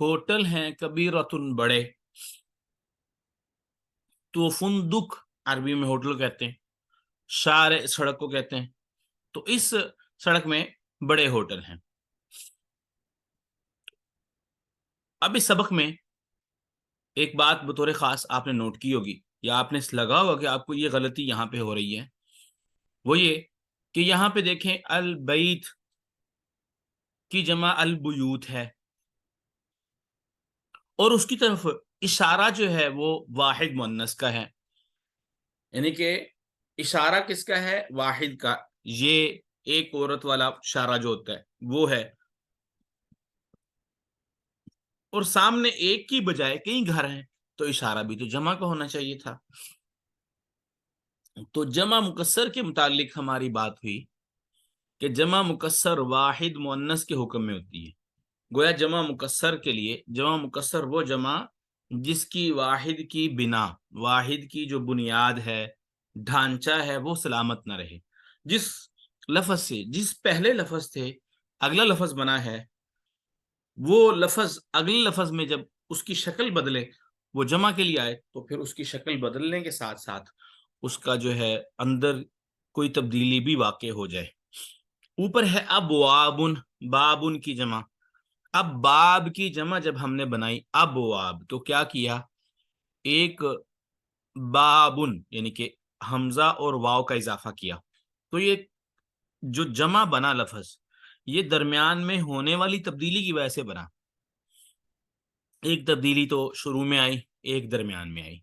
Hotel ہیں کبیرتن بڑے، تو فندق عربی میں ہوٹل کہتے ہیں، شارع سڑک کو کہتے ہیں، تو اس سڑک میں بڑے ہوٹل ہیں۔ اب اس سبق میں ایک بات بطور خاص آپ نے نوٹ کی ہوگی یا آپ نے لگا ہوگا کہ آپ کو یہ غلطی یہاں پہ ہو رہی ہے، وہ یہ کہ یہاں پہ دیکھیں البیت کی جمع البیوت ہے، اور اس کی طرف اشارہ جو ہے وہ واحد مؤنث کا ہے، یعنی کہ اشارہ کس کا ہے؟ واحد کا۔ یہ ایک عورت والا اشارہ جو ہوتا ہے وہ ہے، اور سامنے ایک کی بجائے کئی گھر ہیں، تو اشارہ بھی تو جمع کا ہونا چاہیے تھا۔ تو جمع مکسر کے متعلق ہماری بات ہوئی کہ جمع مکسر واحد مؤنث کے حکم میں ہوتی ہے۔ گویا جمع مکسر کے لیے، جمع مکسر وہ جمع جس کی واحد کی بنا، واحد کی جو بنیاد ہے، ڈھانچہ ہے، وہ سلامت نہ رہے۔ جس لفظ سے، جس پہلے لفظ سے اگلا لفظ بنا ہے، وہ لفظ اگلے لفظ میں جب اس کی شکل بدلے، وہ جمع کے لیے آئے، تو پھر اس کی شکل بدلنے کے ساتھ ساتھ اس کا جو ہے اندر کوئی تبدیلی بھی واقع ہو جائے۔ اوپر ہے ابوابن، بابن کی جمع۔ اب باب کی جمع جب ہم نے بنائی ابواب، تو کیا کیا؟ ایک بابن یعنی کہ حمزہ اور واو کا اضافہ کیا، تو یہ جو جمع بنا لفظ، یہ درمیان میں ہونے والی تبدیلی کی وجہ سے بنا۔ ایک تبدیلی تو شروع میں آئی، ایک درمیان میں آئی،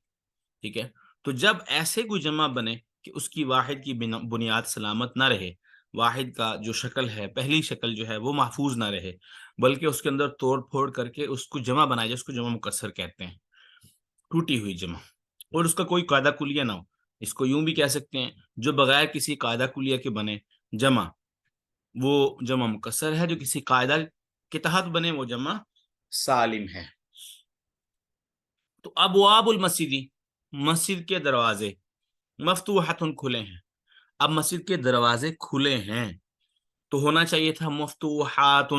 ٹھیک ہے؟ تو جب ایسے کوئی جمع بنے کہ اس کی واحد کی بنیاد سلامت نہ رہے، واحد کا جو شکل ہے، پہلی شکل جو ہے وہ محفوظ نہ رہے، بلکہ اس کے اندر توڑ پھوڑ کر کے اس کو جمع بنایا جائے، اس کو جمع مکسر کہتے ہیں، ٹوٹی ہوئی جمع، اور اس کا کوئی قاعدہ کلیہ نہ ہو۔ اس کو یوں بھی کہہ سکتے ہیں، جو بغیر کسی قاعدہ کلیہ کے بنے جمع، وہ جمع مکسر ہے، جو کسی قاعدہ کے تحت بنے وہ جمع سالم ہے۔ تو ابواب المسجد، مسجد کے دروازے، مفتوحۃ کھلے ہیں۔ اب مسجد کے دروازے کھلے ہیں تو ہونا چاہیے تھا مفتوحات،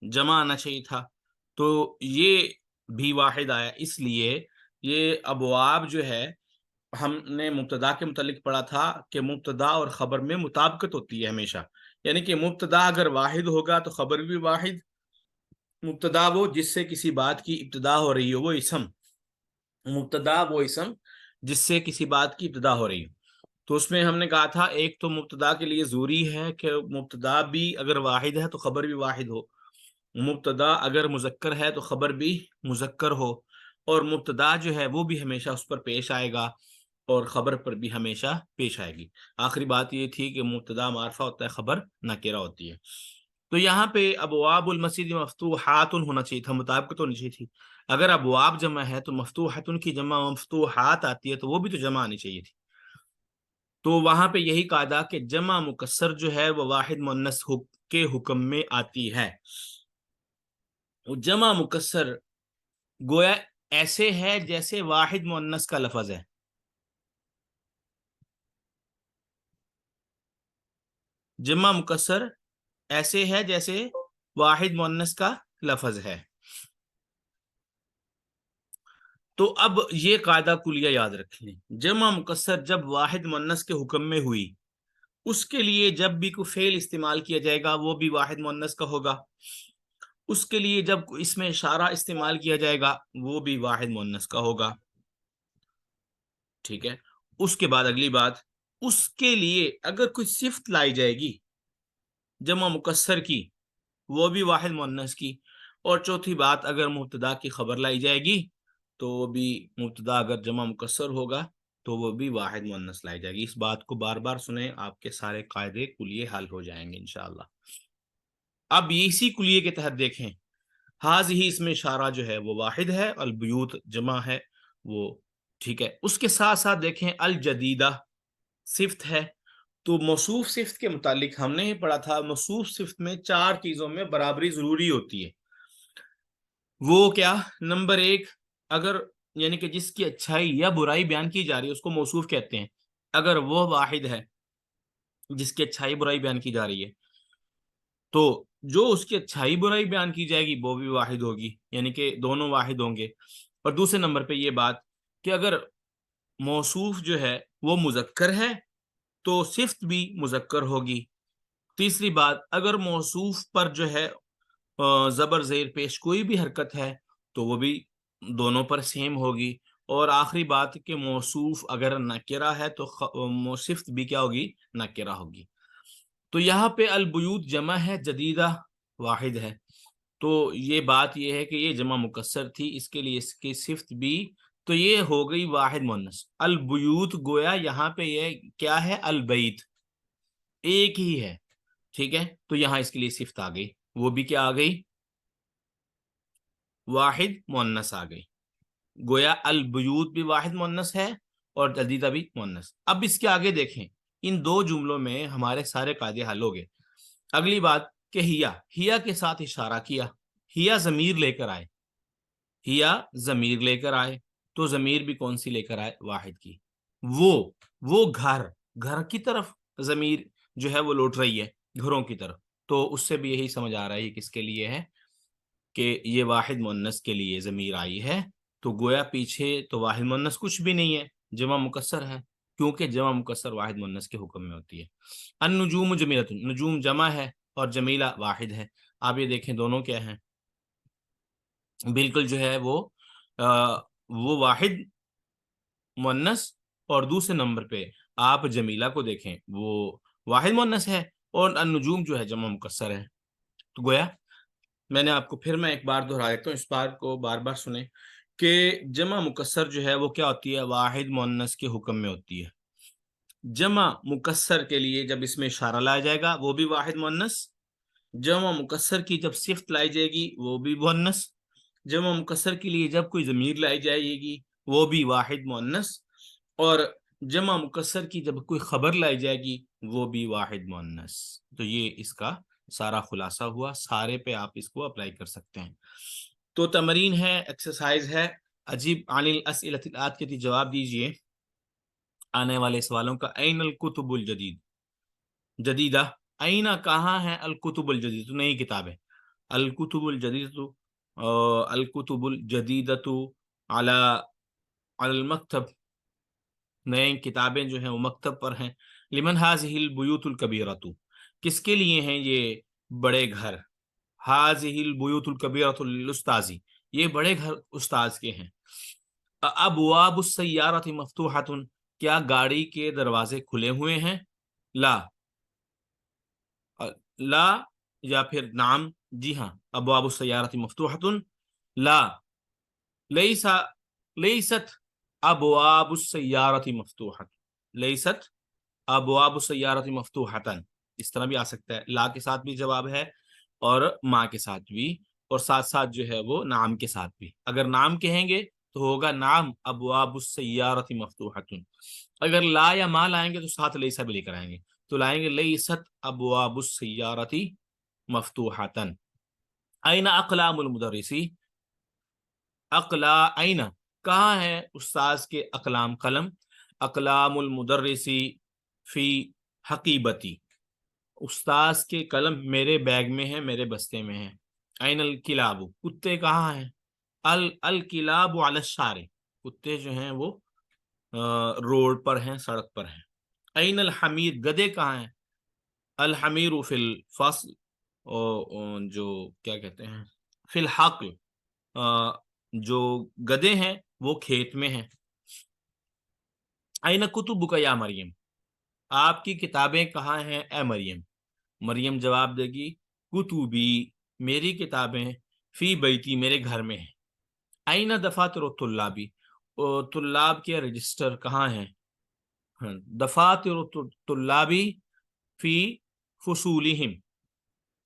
جمع آنا چاہیے تھا، تو یہ بھی واحد آیا۔ اس لیے یہ ابواب جو ہے، ہم نے مبتدا کے متعلق پڑھا تھا کہ مبتدا اور خبر میں مطابقت ہوتی ہے ہمیشہ، یعنی کہ مبتدا اگر واحد ہوگا تو خبر بھی واحد۔ مبتدا وہ جس سے کسی بات کی ابتدا ہو رہی ہو، وہ اسم، مبتدا وہ اسم جس سے کسی بات کی ابتدا ہو رہی ہو۔ تو اس میں ہم نے کہا تھا ایک تو مبتدا کے لیے ضروری ہے کہ مبتدا بھی اگر واحد ہے تو خبر بھی واحد ہو، مبتدا اگر مذکر ہے تو خبر بھی مذکر ہو، اور مبتدا جو ہے وہ بھی ہمیشہ اس پر پیش آئے گا اور خبر پر بھی ہمیشہ پیش آئے گی۔ آخری بات یہ تھی کہ مبتدا معرفہ ہوتا ہے، خبر نکرہ ہوتی ہے۔ تو یہاں پہ ابواب المسجد مفتوحات ہونا چاہیے تھا، مطابقت ہونی چاہیے تھی۔ اگر ابواب جمع ہے تو مفتوحات کی جمع مفتوحات آتی ہے، تو وہ بھی تو جمع آنی چاہیے تھی۔ تو وہاں پہ یہی قاعدہ کہ جمع مکسر جو ہے وہ واحد مؤنث کے حکم میں آتی ہے۔ جمع مکسر گویا ایسے ہے جیسے واحد مؤنث کا لفظ ہے، جمع مکسر ایسے ہے جیسے واحد مؤنث کا لفظ ہے۔ تو اب یہ قاعدہ کلیہ یاد رکھ لیں، جمع مکسر جب واحد مؤنث کے حکم میں ہوئی، اس کے لیے جب بھی کوئی فعل استعمال کیا جائے گا وہ بھی واحد مؤنث کا ہوگا، اس کے لیے جب اس میں اشارہ استعمال کیا جائے گا وہ بھی واحد مؤنث کا ہوگا، ٹھیک ہے؟ اس کے بعد اگلی بات، اس کے لیے اگر کوئی صفت لائی جائے گی جمع مکسر کی، وہ بھی واحد مؤنث کی، اور چوتھی بات اگر مبتدا کی خبر لائی جائے گی تو وہ بھی، مبتدا اگر جمع مکسر ہوگا تو وہ بھی واحد مؤنث لائی جائے گی۔ اس بات کو بار بار سنیں، آپ کے سارے قاعدے کلیے حل ہو جائیں گے انشاءاللہ۔ اب اسی کلیے کے تحت دیکھیں، ہی اس میں اشارہ جو ہے وہ واحد ہے، البیوت جمع ہے وہ، ٹھیک ہے؟ اس کے ساتھ ساتھ دیکھیں الجدیدہ صفت ہے، تو موصوف صفت کے متعلق ہم نے یہ پڑھا تھا، موصوف صفت میں 4 چیزوں میں برابری ضروری ہوتی ہے۔ وہ کیا؟ نمبر 1، اگر یعنی کہ جس کی اچھائی یا برائی بیان کی جا رہی ہے اس کو موصوف کہتے ہیں، اگر وہ واحد ہے جس کی اچھائی برائی بیان کی جا رہی ہے، تو جو اس کی اچھائی برائی بیان کی جائے گی وہ بھی واحد ہوگی، یعنی کہ دونوں واحد ہوں گے۔ اور دوسرے نمبر پہ یہ بات کہ اگر موصوف جو ہے وہ مذکر ہے تو صفت بھی مذکر ہوگی۔ تیسری بات، اگر موصوف پر جو ہے زبر زیر پیش کوئی بھی حرکت ہے تو وہ بھی دونوں پر سیم ہوگی۔ اور آخری بات کہ موصوف اگر نکرہ ہے تو صفت بھی کیا ہوگی؟ نکرہ ہوگی۔ تو یہاں پہ البیوت جمع ہے، جدیدہ واحد ہے، تو یہ بات یہ ہے کہ یہ جمع مکسر تھی، اس کے لیے اس کی صفت بھی، تو یہ ہو گئی واحد مؤنث۔ البیوت گویا یہاں پہ یہ کیا ہے؟ البیت ایک ہی ہے، ٹھیک ہے، تو یہاں اس کے لیے صفت آ گئی، وہ بھی کیا آ گئی؟ واحد مؤنث آ گئی۔ گویا البیوت بھی واحد مؤنث ہے اور جدیدہ بھی مؤنث۔ اب اس کے آگے دیکھیں، ان دو جملوں میں ہمارے سارے قاعدے حل ہو گئے۔ اگلی بات کہ ہیا کے ساتھ اشارہ کیا، ہیا ضمیر لے کر آئے، ہیا ضمیر لے کر آئے، تو ضمیر بھی کون سی لے کر آئے؟ واحد کی۔ وہ گھر کی طرف ضمیر جو ہے وہ لوٹ رہی ہے، گھروں کی طرف، تو اس سے بھی یہی سمجھ آ رہا ہے کس کے لیے ہے کہ یہ واحد مؤنث کے لیے ضمیر آئی ہے۔ تو گویا پیچھے تو واحد مؤنث کچھ بھی نہیں ہے، جمع مکسر ہے، کیونکہ جمع مکسر واحد مؤنث کے حکم میں ہوتی ہے۔ النجوم جمیلۃ، نجوم جمع ہے اور جمیلہ واحد ہے۔ آپ یہ دیکھیں دونوں کیا ہیں، بالکل جو ہے وہ واحد مؤنث، اور دوسرے نمبر پہ آپ جمیلہ کو دیکھیں وہ واحد مؤنث ہے، اور النجوم جو ہے جمع مکسر ہے۔ تو گویا میں نے آپ کو پھر میں ایک بار دہرا دیتا ہوں، اس بار کو بار بار سنیں کہ جمع مکسر جو ہے وہ کیا ہوتی ہے؟ واحد مؤنث کے حکم میں ہوتی ہے۔ جمع مکسر کے لیے جب اس میں اشارہ لایا جائے گا وہ بھی واحد مؤنث، جمع مکسر کی جب صفت لائی جائے گی وہ بھی مؤنث، جمع مکسر کے لیے جب کوئی ضمیر لائی جائے گی وہ بھی واحد مؤنث، اور جمع مکسر کی جب کوئی خبر لائی جائے گی وہ بھی واحد مؤنث۔ تو یہ اس کا سارا خلاصہ ہوا، سارے پہ آپ اس کو اپلائی کر سکتے ہیں۔ تو تمرین ہے، ایکسرسائز ہے، عجیب عن الاسئلۃ الآتیہ کے جواب دیجئے آنے والے سوالوں کا۔ این الکتب الجدید، جدیدہ، این کہاں ہے؟ الکتب الجدید، نئی کتابیں، الکتب الجدید، الکتب الجدیدۃ علی المکتب، نئے کتابیں جو ہیں وہ مکتب پر ہیں۔ لمن هذه البیوت الکبیرۃ، کس کے لیے ہیں یہ بڑے گھر؟ هذه البیوت الکبیرۃ للاستاذ، یہ بڑے گھر استاذ کے ہیں۔ ابواب السیارۃ مفتوحۃ، کیا گاڑی کے دروازے کھلے ہوئے ہیں؟ لا، لا یا پھر نعم، جی ہاں، ابواب السیارۃ مفتوحۃ، لا، لیست ابواب السیارۃ مفتوحۃ، لیست ابواب السیارۃ مفتوحۃ، اس طرح بھی آ سکتا ہے، لا کے ساتھ بھی جواب ہے اور ما کے ساتھ بھی، اور ساتھ ساتھ جو ہے وہ نام کے ساتھ بھی۔ اگر نام کہیں گے تو ہوگا نام ابواب السیارۃ مفتوحۃ، اگر لا یا ما لائیں گے تو ساتھ لیسا بھی لے کر آئیں گے، تو لائیں گے لیست ابواب السیارۃ مفتوحۃ۔ این اقلام المدرسی، این کہاں ہے استاذ کے اقلام قلم؟ اقلام المدرسی فی حقیبتی، استاذ کے قلم میرے بیگ میں ہے، میرے بستے میں ہے۔ این الکلاب، کتے کہاں ہیں؟ الکلاب علی الشارع، کتے جو ہیں وہ روڈ پر ہیں، سڑک پر ہیں۔ این الحمیر، گدے کہاں ہیں؟ الحمیر فی الفصل، جو کیا کہتے ہیں، فی الحقل، جو گدے ہیں وہ کھیت میں ہیں۔ این کتبک یا مریم، آپ کی کتابیں کہاں ہیں اے مریم؟ مریم جواب دے گی کتبی، میری کتابیں، فی بیتی، میرے گھر میں ہیں۔ این دفاتر الطلابی، طلاب کے رجسٹر کہاں ہیں؟ دفاتر الطلابی فی فصولہم،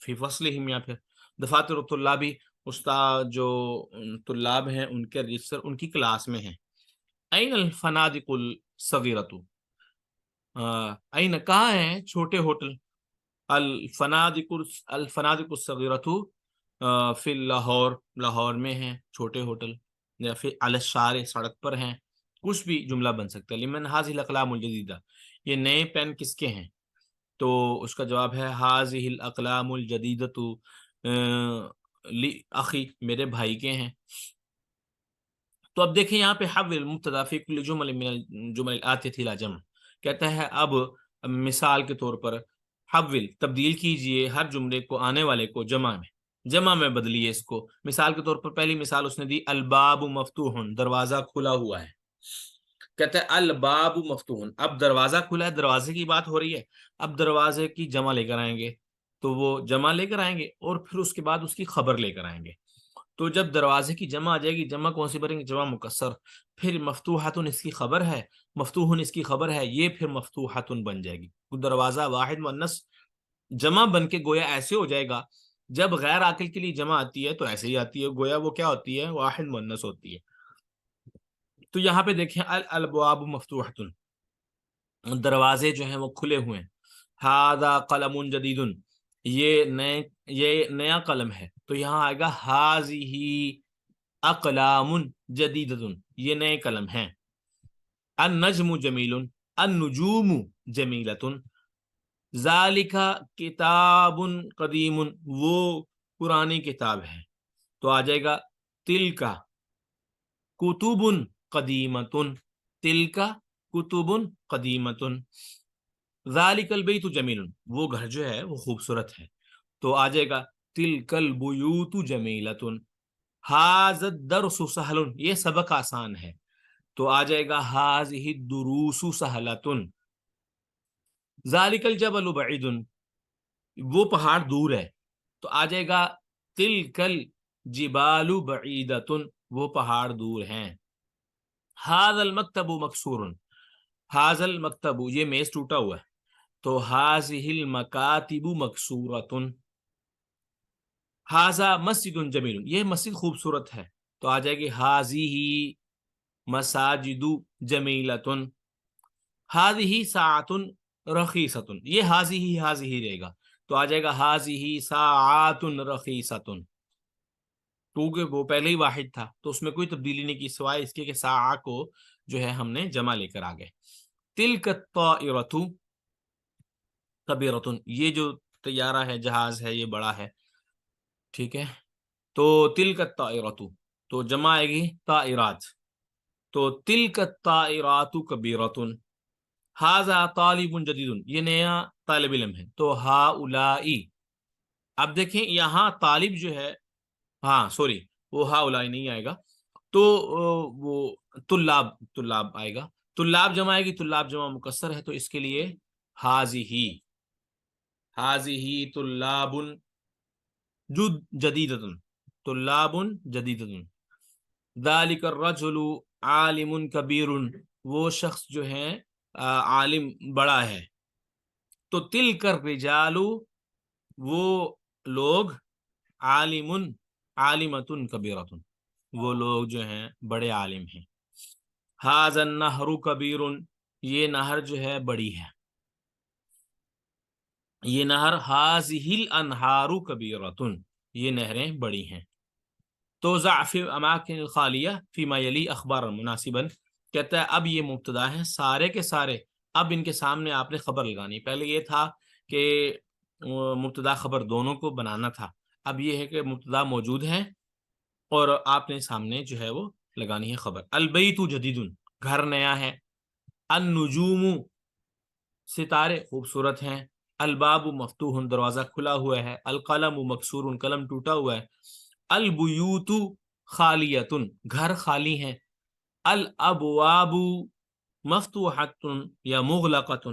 فی فصلہم، یا پھر دفاتر الطلابی، استاد جو طلاب ہیں ان کے رجسٹر ان کی کلاس میں ہیں۔ این الفنادق الصغیرۃ، این کہاں ہیں چھوٹے ہوٹل؟ الفنادق الصغیرۃ فی لاہور، لاہور میں ہیں چھوٹے ہوٹل، یا پھر علی الشارع، سڑک پر ہیں، کچھ بھی جملہ بن سکتا ہے۔ لمن هذه الاقلام الجدیدہ، یہ نئے پین کس کے ہیں؟ تو اس کا جواب ہے حاذہ الاقلام الجدیدۃ اخی، میرے بھائی کے ہیں۔ تو اب دیکھیں یہاں پہ حول مبتدا فی کل جمل من الجمل الآتیۃ الی جمع، کہتا ہے اب مثال کے طور پر حول تبدیل کیجئے ہر جملے کو آنے والے کو جمع میں بدلیے اس کو۔ مثال کے طور پر پہلی مثال اس نے دی الباب مفتوح، دروازہ کھلا ہوا ہے، کہتا ہے الباب مفتوح، اب دروازہ کھلا ہے، دروازے کی بات ہو رہی ہے، اب دروازے کی جمع لے کر آئیں گے، تو وہ جمع لے کر آئیں گے اور پھر اس کے بعد اس کی خبر لے کر آئیں گے۔ تو جب دروازے کی جمع آ جائے گی، جمع کون سی بھریں گے؟ جمع مکسر، پھر مفتوحۃ اس کی خبر ہے، مفتوح اس کی خبر ہے، یہ پھر مفتوحۃ بن جائے گی۔ دروازہ واحد مؤنث جمع بن کے گویا ایسے ہو جائے گا، جب غیر عاقل کے لیے جمع آتی ہے تو ایسے ہی آتی ہے، گویا وہ کیا ہوتی ہے؟ واحد مؤنث ہوتی ہے۔ تو یہاں پہ دیکھیں الابواب مفتوحۃ، دروازے جو ہیں وہ کھلے ہوئے ہیں۔ ھذا قلم جدید، یہ نیا قلم ہے، تو یہاں آئے گا ھذہ اقلام جدیدۃ، یہ نئے قلم ہیں۔ النجم جمیل، النجوم جمیلۃ، ذالک کتاب قدیم، وہ پرانی کتاب ہے، تو آ جائے گا تلک کتب قدیمۃ، تلک کتب قدیمۃ، ذالک البیت جمیل، وہ گھر جو ہے وہ خوبصورت ہے، تو آ جائے گا تلک البیوت جمیلۃ، ھذا الدرس سہل، یہ سبق آسان ہے، تو آ جائے گا ھذہ الدروس سہلۃ، ذالک الجبل بعید، وہ پہاڑ دور ہے، تو آ جائے گا تلک الجبال بعیدۃ، وہ پہاڑ دور ہیں۔ ھذا المکتب مکسور، ھذا المکتب، یہ میز ٹوٹا ہوا ہے، تو ھذہ المکاتب مکسورۃ، ھذا مسجد جمیل، یہ مسجد خوبصورت ہے، تو آ جائے گی ھذہ مساجد جمیلۃ، ھذہ ساعۃ رخیصۃ، یہ ھذہ رہے گا، تو آ جائے گا ھذہ ساعات رخیصۃ، کیونکہ وہ پہلے ہی واحد تھا تو اس میں کوئی تبدیلی نہیں کی سوائے اس کے کہ ساعہ کو جو ہے ہم نے جمع لے کر آ گئے۔ تلک الطائرۃ کبیرۃ، یہ جو طیارہ ہے، جہاز ہے، یہ بڑا ہے، ٹھیک ہے، تو تلک الطائرۃ، تو جمع آئے گی طائرات، تو تلک الطائرات کبیرۃ، ھذا طالب جدید، یہ نیا طالب علم ہے، تو ہؤلاء، اب دیکھیں یہاں طالب جو ہے، ہاں سوری وہ ہؤلاء نہیں آئے گا، تو وہ طلاب آئے گا، طلاب جمع آئے گی، طلاب جمع مکسر ہے، تو اس کے لیے ھذہ طلاب جدیدۃ، طلاب جدیدۃ، ذالک الرجل عالم کبیر، وہ شخص جو ہے عالم بڑا ہے، تو تلک الرجال، وہ لوگ، عالمۃ کبیرۃ، وہ لوگ جو ہیں بڑے عالم ہیں۔ ھذا النہر کبیر، یہ نہر جو ہے بڑی ہے، یہ نہر، ھذہ الانہار کبیرۃ، یہ نہریں بڑی ہیں۔ تو ضع فی اماکن الخالیہ فیما یلی اخبارا مناسبا، کہتا ہے اب یہ مبتدا ہیں سارے کے سارے، اب ان کے سامنے آپ نے خبر لگانی، پہلے یہ تھا کہ مبتدا خبر دونوں کو بنانا تھا، اب یہ ہے کہ مبتدا موجود ہے اور آپ نے سامنے جو ہے وہ لگانی ہے خبر۔ البیت جدید، گھر نیا ہے، النجوم، ستارے خوبصورت ہیں، الباب مفتوح، دروازہ کھلا ہوا ہے، القلم مکسور، قلم ٹوٹا ہوا ہے، البیوت خالیۃ، گھر خالی ہیں، الابواب مفتوحۃ یا مغلقۃ،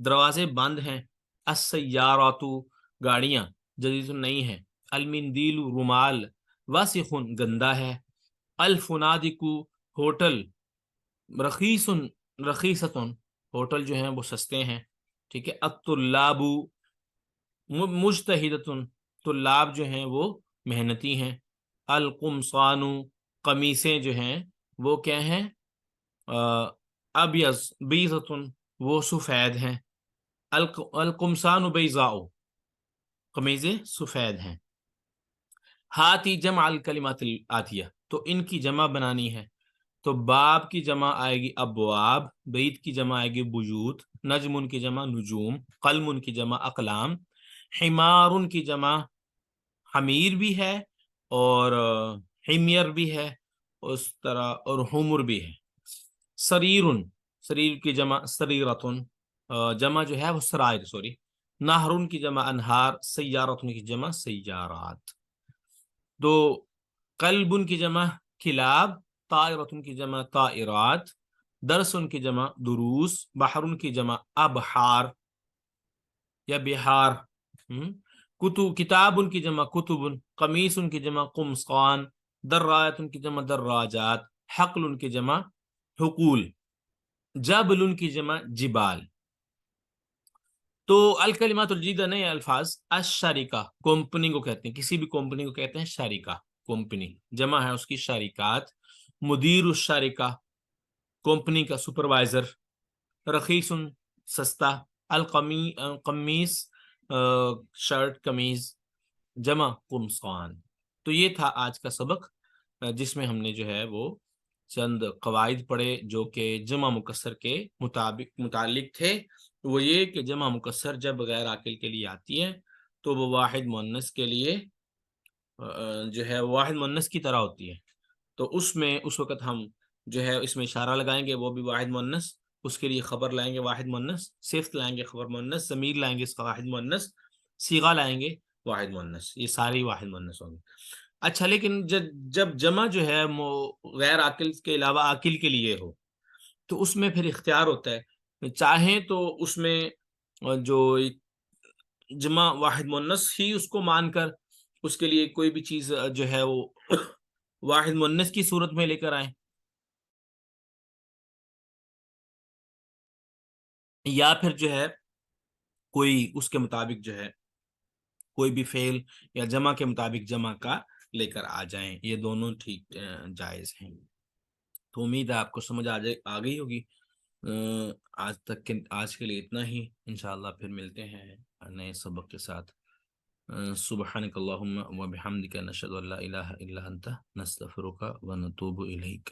دروازے بند ہیں، السیارات، گاڑیاں، جدید نئی ہیں، المندیل، رومال، واسخ، گندا ہے، الفنادق، ہوٹل، رخیصۃ، ہوٹل جو ہیں وہ سستے ہیں، ٹھیک ہے، الطلاب مجتہدۃ، طلاب جو ہیں وہ محنتی ہیں، القمصان، قمیصیں جو ہیں وہ کیا ہیں؟ ابیض، بیضۃ، وہ سفید ہیں، القمصان بیضاء، قمیضیں سفید ہیں۔ ہاتی جمع الکلمات الآتیہ، تو ان کی جمع بنانی ہے، تو باب کی جمع آئے گی ابواب، بیت کی جمع آئے گی بیوت، نجم کی جمع نجوم، قلم کی جمع اقلام، حمار کی جمع حمیر بھی ہے اور حمیر بھی ہے اس طرح، اور حمر بھی ہے۔ سریر، سریر کی جمع سریرتن، جمع جو ہے وہ سرائر، سوری۔ نہر کی جمع انہار، سیارتن کی جمع سیارات۔ تو قلب کی جمع کلاب، طائرتن کی جمع طائرات، درس کی جمع دروس، بحر کی جمع ابحار یا بہار، کتب کتاب کی جمع کتب، قمیص کی جمع قمصان، درایت کی جمع دراجات، حقل کی جمع حقول، جبل کی جمع جبال۔ تو الکلمات الجدیدہ نئے الفاظ، الشریکہ کمپنی کو کہتے ہیں، کسی بھی کمپنی کو کہتے ہیں شریکہ، کمپنی جمع ہے اس کی شریکات۔ مدیر الشریکہ کمپنی کا سپروائزر۔ رخیص سستا، القمیص شرٹ قمیض، جمع قمصان۔ تو یہ تھا آج کا سبق جس میں ہم نے جو ہے وہ چند قواعد پڑھے جو کہ جمع مکسر کے متعلق تھے۔ وہ یہ کہ جمع مکسر جب غیر عاقل کے لیے آتی ہے تو وہ واحد مؤنث کے لیے جو ہے واحد مؤنث کی طرح ہوتی ہے۔ تو اس میں اس وقت ہم جو ہے اس میں اشارہ لگائیں گے، وہ بھی واحد مؤنث، اس کے لیے خبر لائیں گے واحد مؤنث، صفت لائیں گے خبر مؤنث، ضمیر لائیں گے اس کا واحد مؤنث، صیغہ لائیں گے واحد مؤنث، یہ ساری واحد مؤنث ہوں گے۔ اچھا، لیکن جب جمع جو ہے غیر عاقل کے علاوہ عاقل کے لیے ہو تو اس میں پھر اختیار ہوتا ہے، چاہیں تو اس میں جو جمع واحد مؤنث ہی اس کو مان کر اس کے لیے کوئی بھی چیز جو ہے وہ واحد مؤنث کی صورت میں لے کر آئیں، یا پھر جو ہے کوئی اس کے مطابق جو ہے کوئی بھی فعل یا جمع کے مطابق جمع کا لے کر آ جائیں، یہ دونوں ٹھیک جائز ہیں۔ تو امید ہے آپ کو سمجھ آ گئی ہوگی۔ آج کے لیے اتنا ہی، انشاءاللہ پھر ملتے ہیں نئے سبق کے ساتھ۔ سبحانک اللہم و بحمدک، نشہد ان لا الہ الا انت، نستغفرک و نتوب الیک۔